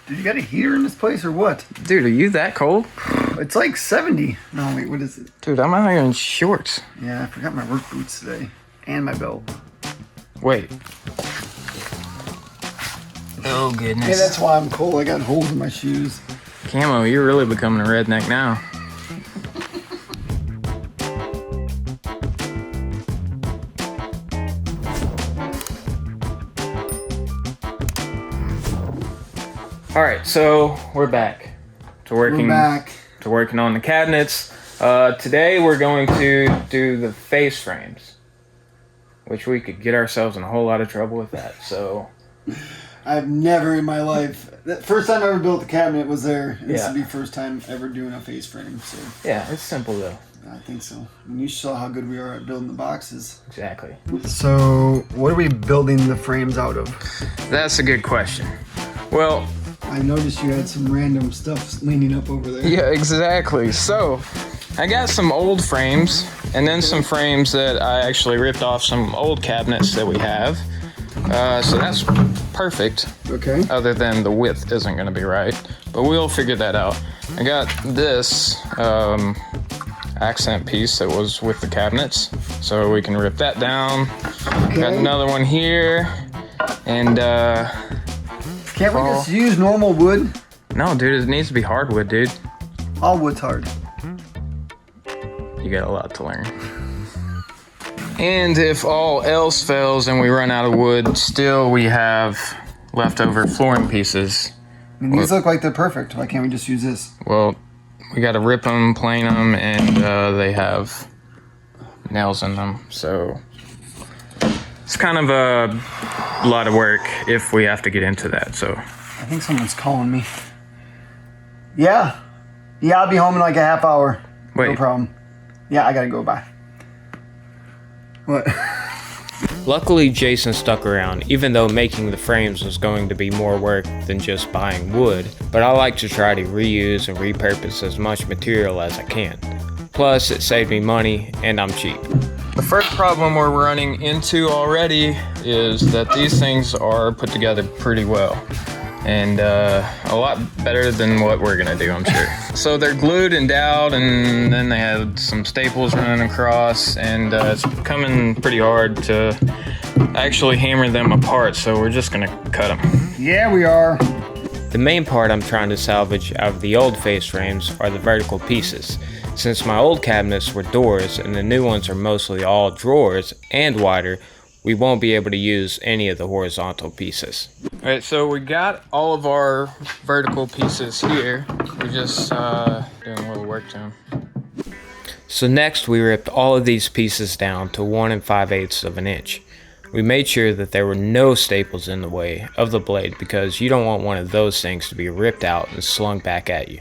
Dude, you got a heater in this place or what? Dude, are you that cold? It's like 70. No, wait, what is it? Dude, I'm out here in shorts. Yeah, I forgot my work boots today. And my belt. Wait. Oh, goodness. Hey, that's why I'm cold. I got holes in my shoes. Camo, you're really becoming a redneck now. Alright, so we're back to working on the cabinets. Today we're going to do the face frames, which we could get ourselves in a whole lot of trouble with that. So I've never in my life, the first time I ever built a cabinet was there. This Yeah. will be first time ever doing a face frame. So yeah, it's simple though. I think so. And you saw how good we are at building the boxes. Exactly. So what are we building the frames out of? That's a good question. Well, I noticed you had some random stuff leaning up over there. yeah, exactly. So I got some old frames and then some frames that I actually ripped off some old cabinets that we have. So that's perfect. Okay. Other than the width isn't going to be right, but we'll figure that out. I got this accent piece that was with the cabinets, so we can rip that down. Okay. Got another one here, and can't we just use normal wood? no, dude, it needs to be hardwood, dude. All wood's hard. You got a lot to learn. And if all else fails and we run out of wood, still we have leftover flooring pieces. I mean, these look like they're perfect. Why can't we just use this? Well, we got to rip them, plane them, and they have nails in them. So it's kind of a lot of work if we have to get into that. So I think someone's calling me. Yeah. Yeah, I'll be home in like a half hour. Wait. No problem. Yeah, I gotta go. Bye. What? Luckily, Jason stuck around, even though making the frames was going to be more work than just buying wood, but I like to try to reuse and repurpose as much material as I can. Plus, it saved me money, and I'm cheap. the first problem we're running into already is that these things are put together pretty well. And a lot better than what we're gonna do, I'm sure. So they're glued and doweled, and then they have some staples running across, and it's coming pretty hard to actually hammer them apart, so we're just gonna cut them. Yeah, we are. The main part I'm trying to salvage out of the old face frames are the vertical pieces. Since my old cabinets were doors and the new ones are mostly all drawers and wider, we won't be able to use any of the horizontal pieces. All right, so we got all of our vertical pieces here. We're just doing a little work to them. So next we ripped all of these pieces down to 1 5/8 of an inch. We made sure that there were no staples in the way of the blade because you don't want one of those things to be ripped out and slung back at you.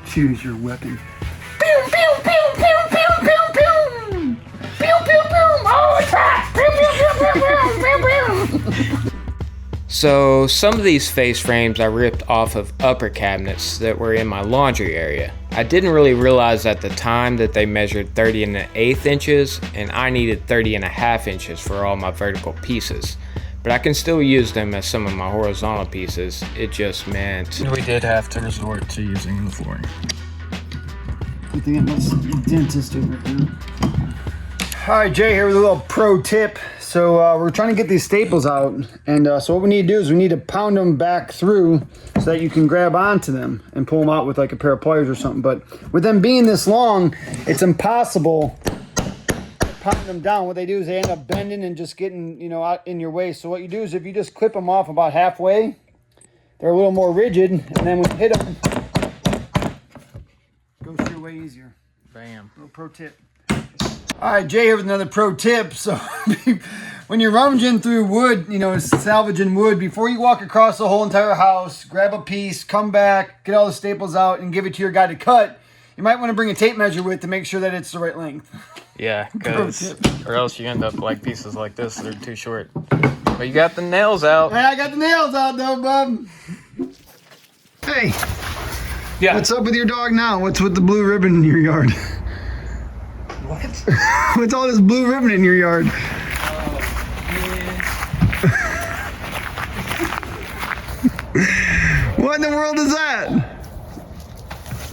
Choose your weapon. So some of these face frames I ripped off of upper cabinets that were in my laundry area. I didn't really realize at the time that they measured 30 1/8 inches and I needed 30 1/2 inches for all my vertical pieces. But I can still use them as some of my horizontal pieces. It just meant We did have to resort to using the flooring. I think I must be a dentist over here. All right, Jay here with a little pro tip. So we're trying to get these staples out, and so what we need to do is we need to pound them back through so that you can grab onto them and pull them out with like a pair of pliers or something. But with them being this long, it's impossible pounding them down. What they do is they end up bending and just getting, you know, out in your way. So what you do is if you just clip them off about halfway, they're a little more rigid, and then when you hit them, it goes through way easier. Bam. Little pro tip. All right, Jay here with another pro tip. So when you're rummaging through wood, you know, salvaging wood, before you walk across the whole entire house, grab a piece, come back, get all the staples out, and give it to your guy to cut, you might want to bring a tape measure with to make sure that it's the right length. Yeah, because or else you end up like pieces like this that are too short. But you got the nails out. Hey, I got the nails out though, bub. Hey, Yeah. what's up with your dog now? What's with the blue ribbon in your yard? What? What's all this blue ribbon in your yard? What in the world is that?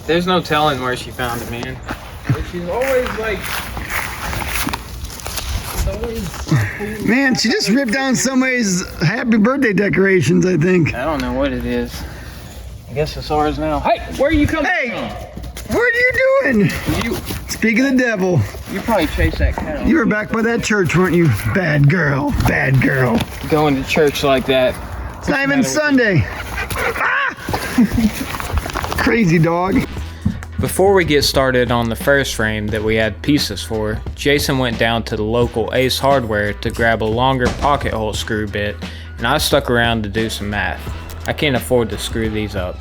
There's no telling where she found it, man. But she's always like... Man, she just ripped down somebody's happy birthday decorations, I think. I don't know what it is. I guess it's ours now. Hey, where are you coming from? Hey, what are you doing? Speak of the devil. You probably chased that cat. You were back by that church, weren't you? Bad girl, bad girl. Going to church like that. It's not even Sunday. Ah! Crazy dog. Before we get started on the first frame that we had pieces for, Jason went down to the local Ace Hardware to grab a longer pocket hole screw bit, and I stuck around to do some math. I can't afford to screw these up.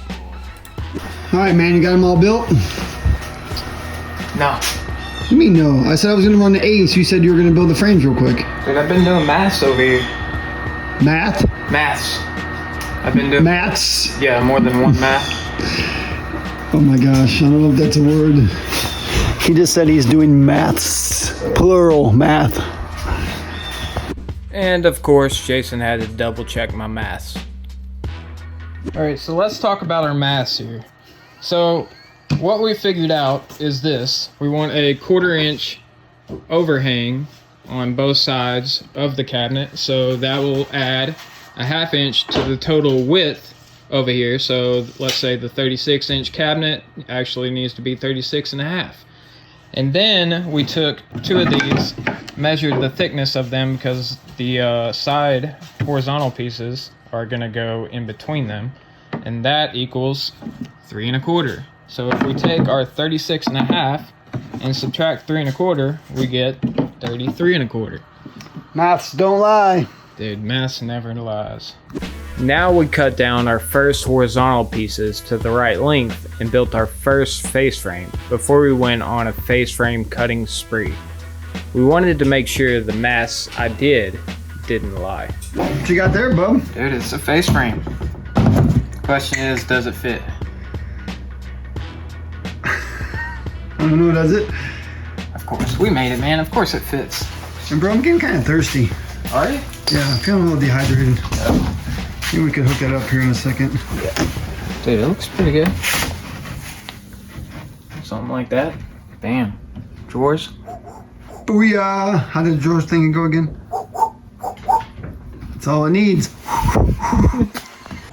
Alright man, you got them all built? No. What do you mean no? I said I was going to run the Ace, you said you were going to build the frames real quick. Dude, I've been doing maths over here. Math? Maths. I've been doing... Maths? Yeah, more than one math. Oh my gosh, I don't know if that's a word. He just said he's doing maths, plural math. And of course, Jason had to double check my maths. Alright, so let's talk about our maths here. So, what we figured out is this. We want a 1/4 inch overhang on both sides of the cabinet. So that will add a 1/2 inch to the total width over here. So let's say the 36-inch cabinet actually needs to be 36.5. And then we took 2 of these, measured the thickness of them because the side horizontal pieces are gonna go in between them, and that equals 3 1/4. So if we take our 36.5 and subtract 3 1/4, we get 33 1/4. Maths don't lie. Dude, maths never lies. Now we cut down our first horizontal pieces to the right length and built our first face frame before we went on a face frame cutting spree. We wanted to make sure the maths I didn't lie. What you got there, bub? Dude, it's a face frame. Question is, does it fit? I don't know, does it? Of course, we made it, man. Of course it fits. And bro, I'm getting kind of thirsty. Are you? Yeah, I'm feeling a little dehydrated. Maybe we could hook that up here in a second. Dude, it looks pretty good. Something like that. Bam. Drawers. Booyah! How did the drawers thing go again? That's all it needs.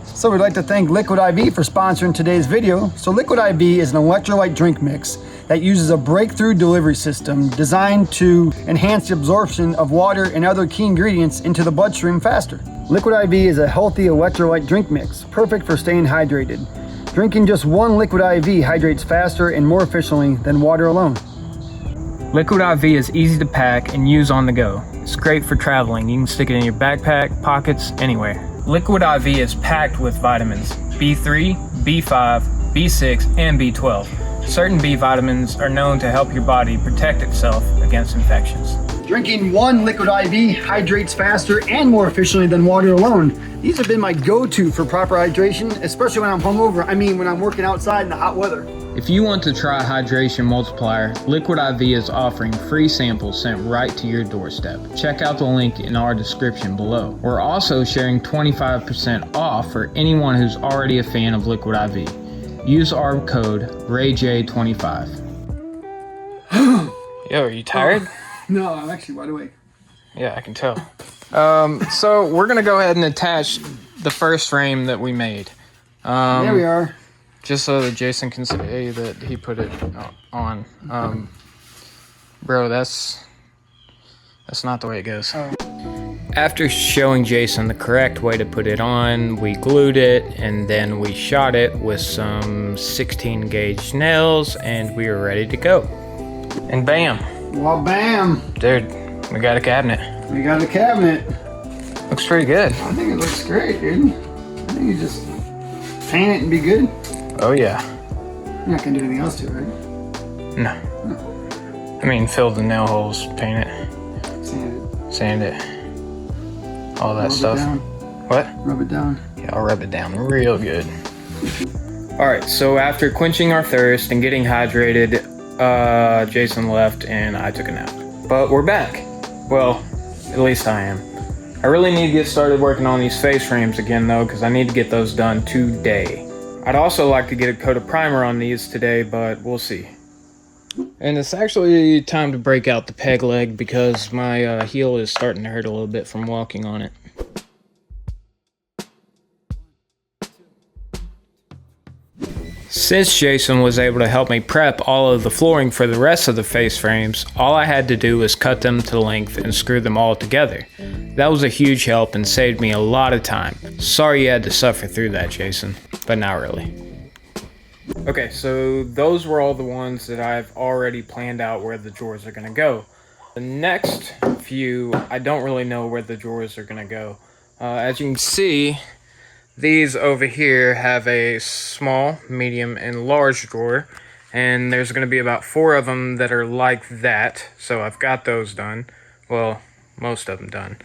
So we'd like to thank Liquid IV for sponsoring today's video. So Liquid IV is an electrolyte drink mix that uses a breakthrough delivery system designed to enhance the absorption of water and other key ingredients into the bloodstream faster. Liquid IV is a healthy electrolyte drink mix, perfect for staying hydrated. Drinking just one Liquid IV hydrates faster and more efficiently than water alone. Liquid IV is easy to pack and use on the go. It's great for traveling. You can stick it in your backpack, pockets, anywhere. Liquid IV is packed with vitamins B3, B5, B6, and B12. Certain B vitamins are known to help your body protect itself against infections. Drinking one Liquid IV hydrates faster and more efficiently than water alone. These have been my go-to for proper hydration, especially when I'm hungover. I mean, when I'm working outside in the hot weather. If you want to try Hydration Multiplier, Liquid IV is offering free samples sent right to your doorstep. Check out the link in our description below. We're also sharing 25% off for anyone who's already a fan of Liquid IV. Use our code RAYJ25. Yo, are you tired? No, I'm actually wide awake. Yeah, I can tell. So we're gonna go ahead and attach the first frame that we made. There we are. Just so that Jason can say that he put it on. Bro, that's not the way it goes. After showing Jason the correct way to put it on, we glued it and then we shot it with some 16 gauge nails and we were ready to go. And bam. Well, bam. Dude, we got a cabinet. We got a cabinet. Looks pretty good. I think it looks great, dude. I think you just paint it and be good. Oh yeah. You're not gonna do anything else to it, right? No. I mean, fill the nail holes, paint it, sand it, all that stuff. What? Rub it down. Yeah, I'll rub it down real good. Alright, so after quenching our thirst and getting hydrated, Jason left and I took a nap. But we're back. Well, at least I am. I really need to get started working on these face frames again though, because I need to get those done today. I'd also like to get a coat of primer on these today, but we'll see. And it's actually time to break out the peg leg because my heel is starting to hurt a little bit from walking on it. Since Jason was able to help me prep all of the flooring for the rest of the face frames, all I had to do was cut them to length and screw them all together. That was a huge help and saved me a lot of time. Sorry you had to suffer through that, Jason, but not really. Okay, so those were all the ones that I've already planned out where the drawers are going to go. The next few, I don't really know where the drawers are going to go. As you can see, these over here have a small, medium, and large drawer, and there's going to be about 4 of them that are like that, so I've got those done. Well, most of them done.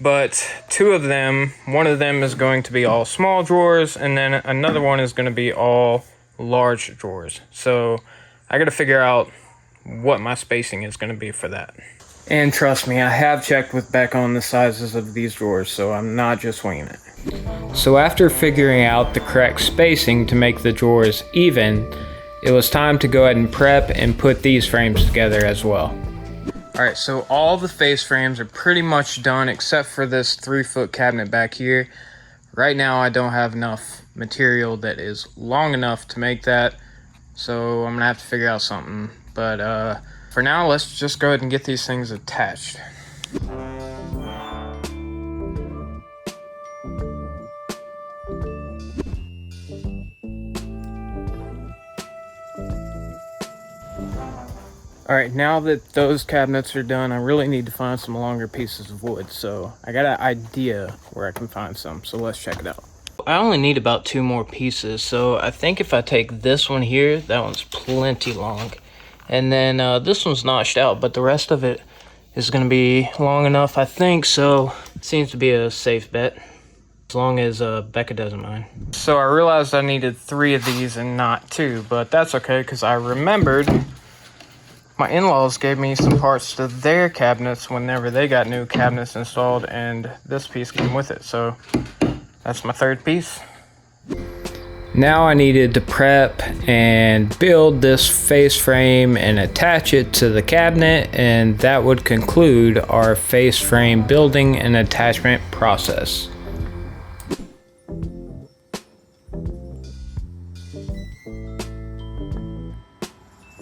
But 2 of them, one of them is going to be all small drawers, and then another one is going to be all large drawers. So I got to figure out what my spacing is going to be for that. And trust me, I have checked with Beck on the sizes of these drawers, so I'm not just winging it. So after figuring out the correct spacing to make the drawers even, it was time to go ahead and prep and put these frames together as well. Alright, so all the face frames are pretty much done except for this 3-foot cabinet back here. Right now I don't have enough material that is long enough to make that, so I'm gonna have to figure out something. But for now, let's just go ahead and get these things attached. Alright, now that those cabinets are done, I really need to find some longer pieces of wood, so I got an idea where I can find some, so let's check it out. I only need about 2 more pieces, so I think if I take this one here, that one's plenty long, and then this one's notched out, but the rest of it is going to be long enough, I think, so it seems to be a safe bet, as long as Becca doesn't mind. So I realized I needed 3 of these and not 2, but that's okay, because I remembered my in-laws gave me some parts to their cabinets whenever they got new cabinets installed, and this piece came with it, so that's my 3rd piece. Now I needed to prep and build this face frame and attach it to the cabinet, and that would conclude our face frame building and attachment process.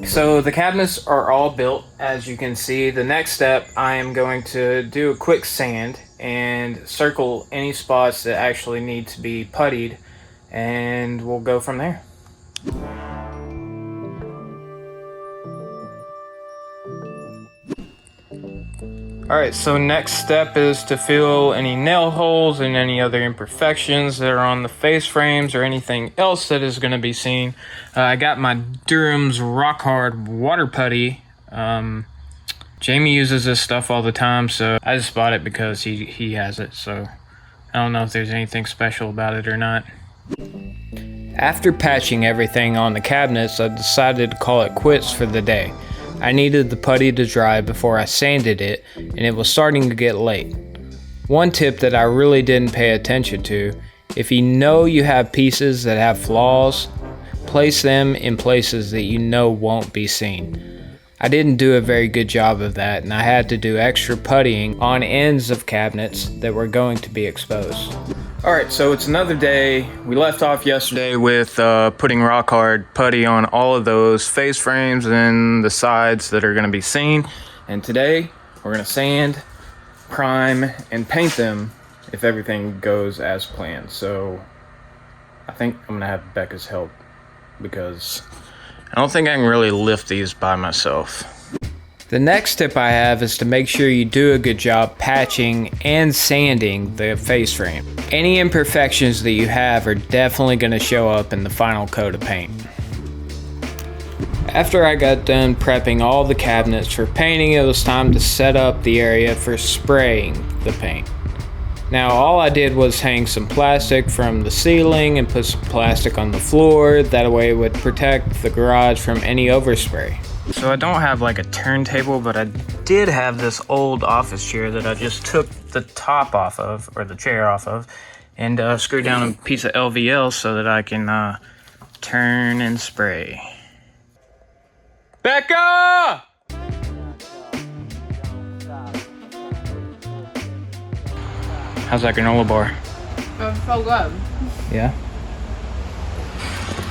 So the cabinets are all built, as you can see. The next step, I am going to do a quick sand and circle any spots that actually need to be puttied, and we'll go from there. Alright, so next step is to fill any nail holes and any other imperfections that are on the face frames or anything else that is going to be seen. I got my Durham's Rock Hard water putty. Jamie uses this stuff all the time, so I just bought it because he has it, so I don't know if there's anything special about it or not. After patching everything on the cabinets, I decided to call it quits for the day. I needed the putty to dry before I sanded it, and it was starting to get late. One tip that I really didn't pay attention to: if you know you have pieces that have flaws, place them in places that you know won't be seen. I didn't do a very good job of that, and I had to do extra puttying on ends of cabinets that were going to be exposed. Alright, so it's another day. We left off yesterday with putting rock hard putty on all of those face frames and the sides that are going to be seen. And today, we're going to sand, prime, and paint them if everything goes as planned. So I think I'm going to have Becca's help because I don't think I can really lift these by myself. The next tip I have is to make sure you do a good job patching and sanding the face frame. Any imperfections that you have are definitely going to show up in the final coat of paint. After I got done prepping all the cabinets for painting, it was time to set up the area for spraying the paint. Now all I did was hang some plastic from the ceiling and put some plastic on the floor. That way it would protect the garage from any overspray. So I don't have like a turntable, but I did have this old office chair that I just took the top off of, or the chair off of, and screw down a piece of LVL so that I can turn and spray. Becca! How's that granola bar? It's so good. Yeah.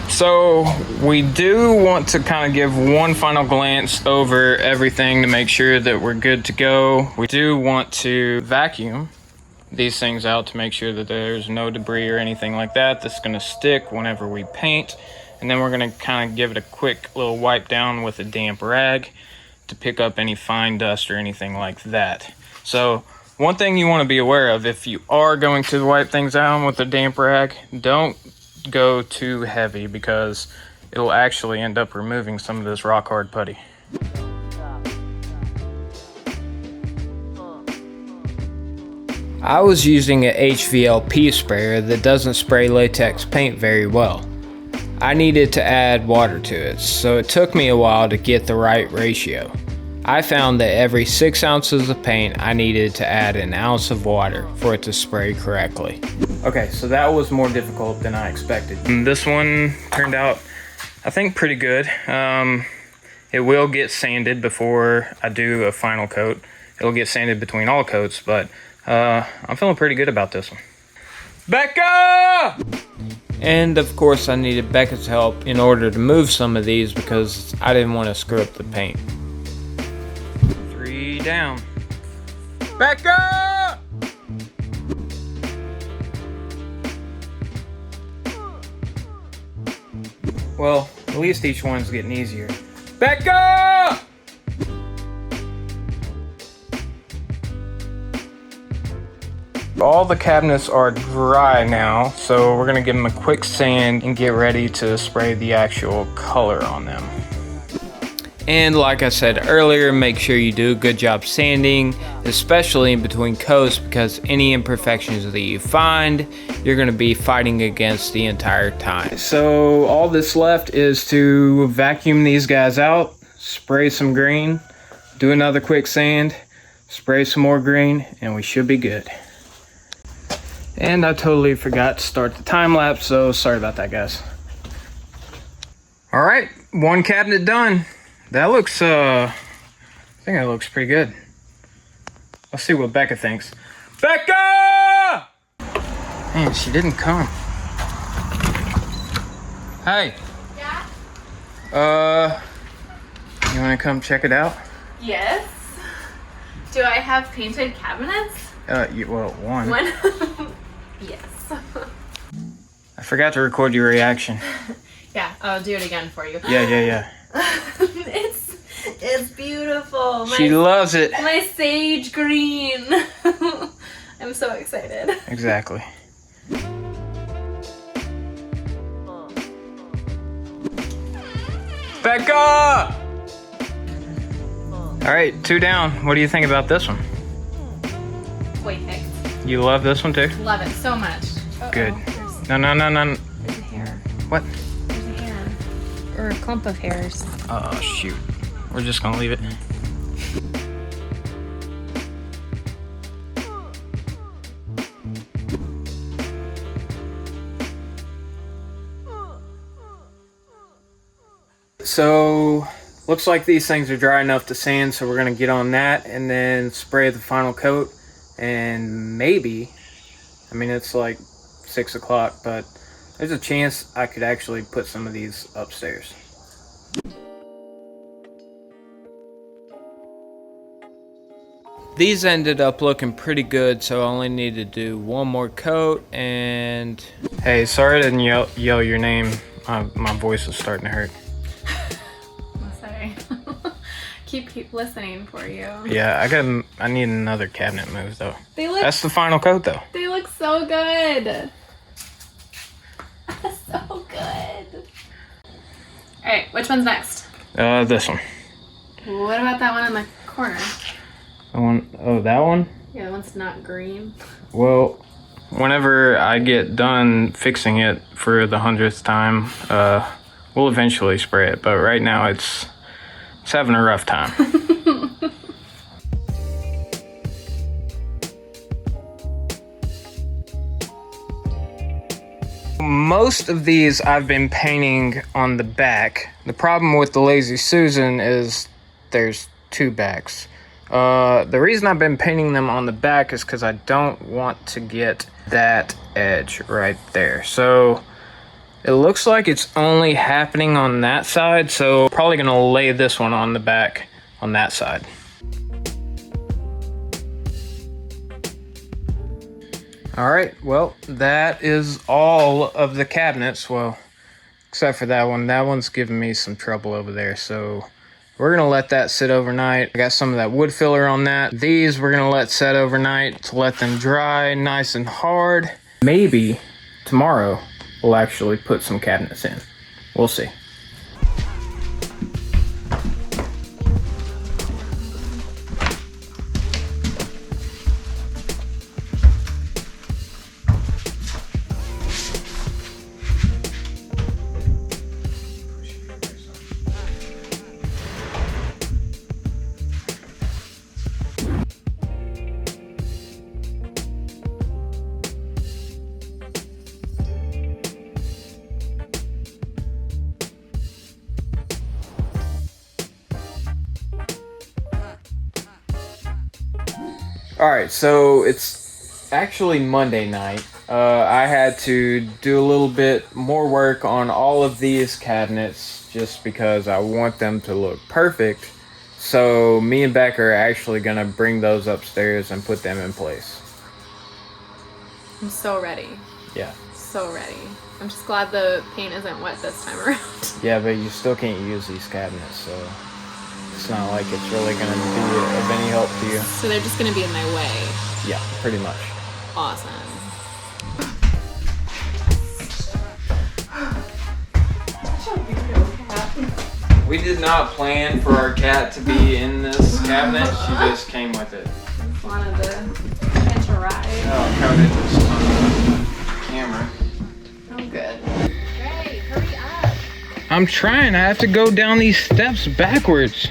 So we do want to kind of give one final glance over everything to make sure that we're good to go. We do want to vacuum these things out to make sure that there's no debris or anything like that that's going to stick whenever we paint. And then we're going to kind of give it a quick little wipe down with a damp rag to pick up any fine dust or anything like that. So one thing you want to be aware of, if you are going to wipe things down with a damp rag, don't go too heavy because it'll actually end up removing some of this rock hard putty. I was using a HVLP sprayer that doesn't spray latex paint very well. I needed to add water to it, so it took me a while to get the right ratio. I found that every 6 ounces of paint, I needed to add an ounce of water for it to spray correctly. Okay, so that was more difficult than I expected. This one turned out, I think, pretty good. It will get sanded before I do a final coat. It'll get sanded between all coats, but I'm feeling pretty good about this one. Becca! And of course I needed Becca's help in order to move some of these because I didn't want to screw up the paint. 3 down. Becca! Well, at least each one's getting easier. Becca! All the cabinets are dry now, so we're gonna give them a quick sand and get ready to spray the actual color on them. And like I said earlier, make sure you do a good job sanding, especially in between coats, because any imperfections that you find, you're gonna be fighting against the entire time. So all that's left is to vacuum these guys out, spray some green, do another quick sand, spray some more green, and we should be good. And I totally forgot to start the time lapse, so sorry about that, guys. All right, one cabinet done. That looks, I think that looks pretty good. Let's see what Becca thinks. Becca! Man, she didn't come. Hey. Yeah? You wanna come check it out? Yes. Do I have painted cabinets? Well, one. One? Yes. I forgot to record your reaction. Yeah, I'll do it again for you. Yeah. It's beautiful. She loves it. My sage green. I'm so excited. Exactly. Becca! All right, 2 down. What do you think about this one? Way picked. You love this one too? Love it so much. Uh-oh. Good. There's No. a hair. What? There's a hair. Or a clump of hairs. Oh, shoot. We're just gonna leave it. So, looks like these things are dry enough to sand, so we're gonna get on that and then spray the final coat. And maybe, I mean, it's like 6 o'clock, but there's a chance I could actually put some of these upstairs. These ended up looking pretty good, so I only need to do one more coat and... Hey, sorry I didn't yell your name. My voice is starting to hurt. Sorry. keep listening for you. Yeah, I need another cabinet move though. That's the final coat though. They look so good. So good. All right, which one's next? This one. What about that one in the corner? That one? Yeah, the one's not green. Well, whenever I get done fixing it for the 100th time, we'll eventually spray it, but right now it's having a rough time. Most of these I've been painting on the back. The problem with the Lazy Susan is there's two backs. The reason I've been painting them on the back is because I don't want to get that edge right there. So it looks like it's only happening on that side, so probably gonna lay this one on the back on that side. All right, well, that is all of the cabinets. Well, except for that one. That one's giving me some trouble over there, so we're gonna let that sit overnight. I got some of that wood filler on that. These we're gonna let set overnight to let them dry nice and hard. Maybe tomorrow we'll actually put some cabinets in. We'll see. All right, so it's actually Monday night. I had to do a little bit more work on all of these cabinets just because I want them to look perfect. So me and Beck are actually gonna bring those upstairs and put them in place. I'm so ready. Yeah. So ready. I'm just glad the paint isn't wet this time around. Yeah, but you still can't use these cabinets, so it's not like it's really gonna be of any help to you. So they're just gonna be in my way. Yeah, pretty much. Awesome. We did not plan for our cat to be in this cabinet. She just came with it. Just wanted to catch a ride. Oh, covered this on the camera. Oh, good. Ray, hurry up. I'm trying. I have to go down these steps backwards.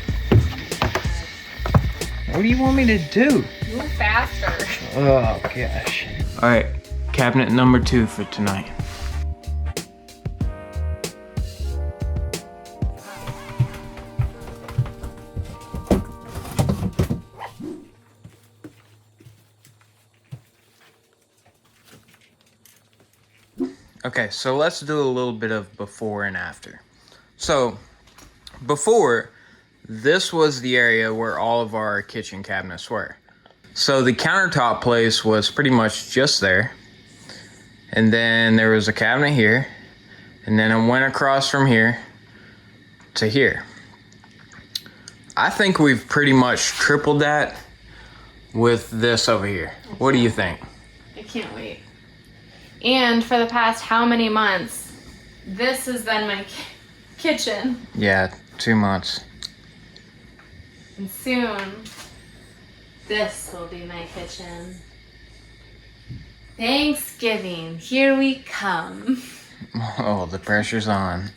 What do you want me to do? Move faster. Oh, gosh. All right, cabinet number 2 for tonight. Okay, so let's do a little bit of before and after. So, before, this was the area where all of our kitchen cabinets were. So the countertop place was pretty much just there. And then there was a cabinet here. And then it went across from here to here. I think we've pretty much tripled that with this over here. What do you think? I can't wait. And for the past how many months, this has been my kitchen. Yeah, 2 months. And soon, this will be my kitchen. Thanksgiving, here we come. Oh, the pressure's on.